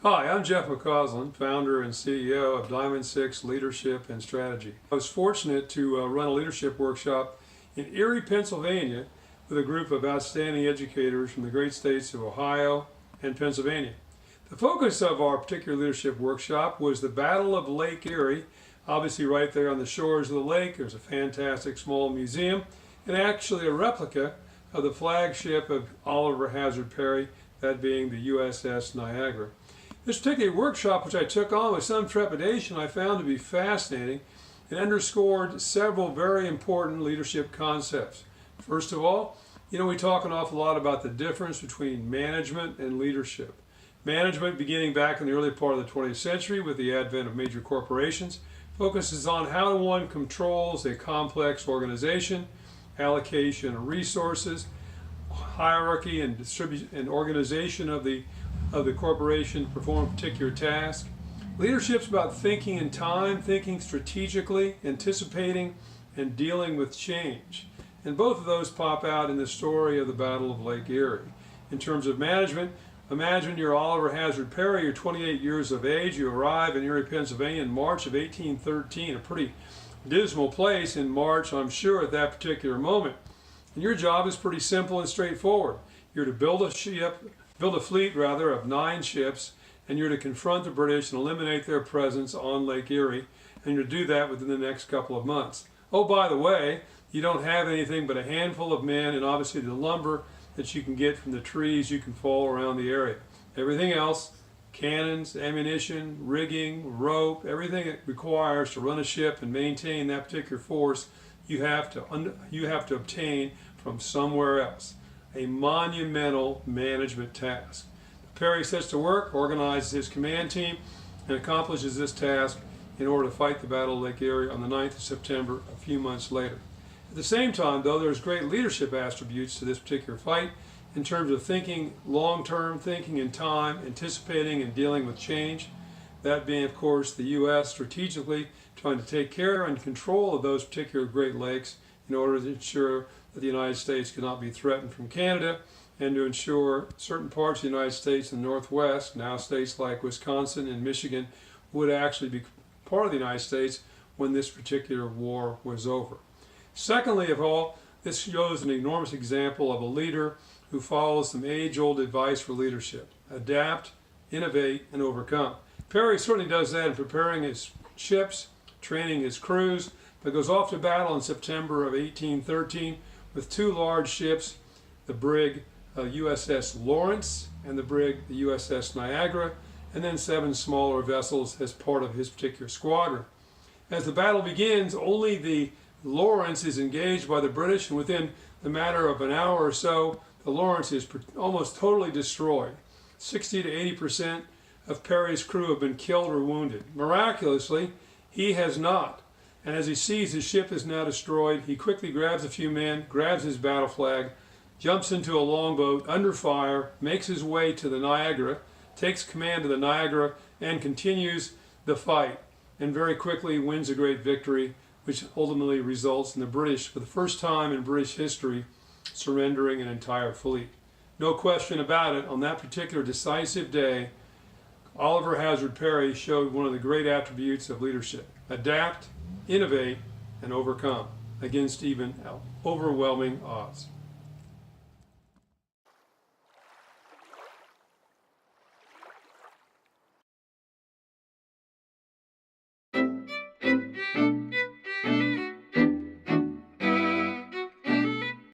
Hi, I'm Jeff McCausland, founder and CEO of Diamond 6 Leadership and Strategy. I was fortunate to run a leadership workshop in Erie, Pennsylvania with a group of outstanding educators from the great states of Ohio and Pennsylvania. The focus of our particular leadership workshop was the Battle of Lake Erie. Obviously right there on the shores of the lake, there's a fantastic small museum and actually a replica of the flagship of Oliver Hazard Perry, that being the USS Niagara. This particular workshop, which I took on with some trepidation, I found to be fascinating and underscored several very important leadership concepts. First of all, we talk an awful lot about the difference between management and leadership. Management, beginning back in the early part of the 20th century with the advent of major corporations, focuses on how one controls a complex organization, allocation of resources, hierarchy and distribution and organization of the corporation to perform a particular task. Leadership's about thinking in time, thinking strategically, anticipating, and dealing with change. And both of those pop out in the story of the Battle of Lake Erie. In terms of management, imagine you're Oliver Hazard Perry, you're 28 years of age, you arrive in Erie, Pennsylvania in March of 1813, a pretty dismal place in March, I'm sure, at that particular moment. And your job is pretty simple and straightforward. You're to build a fleet of 9 ships, and you're to confront the British and eliminate their presence on Lake Erie, and you're to do that within the next couple of months. Oh, by the way, you don't have anything but a handful of men and obviously the lumber that you can get from the trees you can fall around the area. Everything else, cannons, ammunition, rigging, rope, everything it requires to run a ship and maintain that particular force, you have to obtain from somewhere else. A monumental management task. Perry sets to work, organizes his command team, and accomplishes this task in order to fight the Battle of Lake Erie on the 9th of September, a few months later. At the same time, though, there's great leadership attributes to this particular fight in terms of thinking long-term, thinking in time, anticipating and dealing with change. That being, of course, the U.S. strategically trying to take care and control of those particular Great Lakes in order to ensure that the United States could not be threatened from Canada, and to ensure certain parts of the United States in the Northwest, now states like Wisconsin and Michigan, would actually be part of the United States when this particular war was over. Secondly of all, this shows an enormous example of a leader who follows some age-old advice for leadership: adapt, innovate, and overcome. Perry certainly does that in preparing his ships, training his crews, but goes off to battle in September of 1813 with 2 large ships, the brig USS Lawrence and the brig the USS Niagara, and then 7 smaller vessels as part of his particular squadron. As the battle begins, only the Lawrence is engaged by the British, and within the matter of an hour or so, the Lawrence is almost totally destroyed. 60 to 80% of Perry's crew have been killed or wounded. Miraculously, he has not. And as he sees his ship is now destroyed, he quickly grabs a few men, grabs his battle flag, jumps into a longboat under fire, makes his way to the Niagara, takes command of the Niagara, and continues the fight, and very quickly wins a great victory, which ultimately results in the British, for the first time in British history, surrendering an entire fleet. No question about it, on that particular decisive day, Oliver Hazard Perry showed one of the great attributes of leadership: adapt, innovate, and overcome against even overwhelming odds.